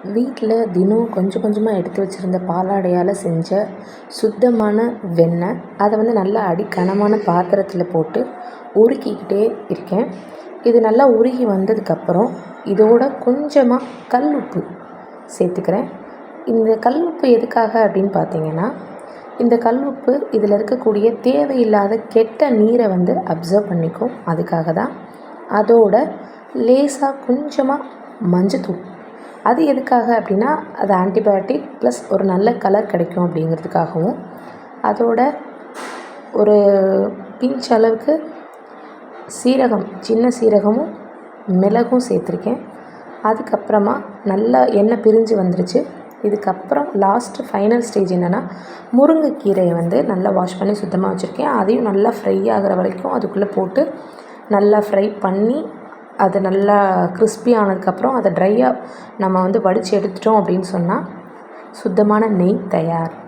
வீட்டில் தினம் கொஞ்சம் கொஞ்சமாக எடுத்து வச்சுருந்த பாலாடையால் செஞ்ச சுத்தமான வெண்ணெய். அதை நல்லா கனமான பாத்திரத்தில் போட்டு உருக்கிக்கிட்டே இருக்கேன். இது நல்லா உருகி வந்ததுக்கப்புறம் இதோட கொஞ்சமாக கல் உப்பு சேர்த்துக்கிறேன். இந்த கல் உப்பு எதுக்காக அப்படின்னு பார்த்தீங்கன்னா, இந்த கல் உப்பு இதில் இருக்கக்கூடிய தேவையில்லாத கெட்ட நீரை அப்சர்வ் பண்ணிக்கும். அதுக்காக தான். அதோட லேசாக கொஞ்சமாக மஞ்சத்தூள். அது எதுக்காக அப்படின்னா, அது ஆன்டிபயோட்டிக் ப்ளஸ் ஒரு நல்ல கலர் கிடைக்கும் அப்படிங்கிறதுக்காகவும், அதோட ஒரு பிஞ்ச் அளவுக்கு சீரகம், சின்ன சீரகமும் மிளகும் சேர்த்துருக்கேன். அதுக்கப்புறமா நல்லா எண்ணெய் பிரிஞ்சு வந்துருச்சு. இதுக்கப்புறம் லாஸ்ட்டு ஃபைனல் ஸ்டேஜ் என்னென்னா, முருங்கைக்கீரையை நல்லா வாஷ் பண்ணி சுத்தமாக வச்சுருக்கேன். அதையும் நல்லா ஃப்ரை ஆகிற வரைக்கும் அதுக்குள்ளே போட்டு நல்லா ஃப்ரை பண்ணி, அது நல்லா கிறிஸ்பி ஆனதுக்கப்புறம் அதை ட்ரையாக நம்ம வடித்து எடுத்துட்டோம் அப்படின்னு சொன்னால் சுத்தமான நெய் தயார்.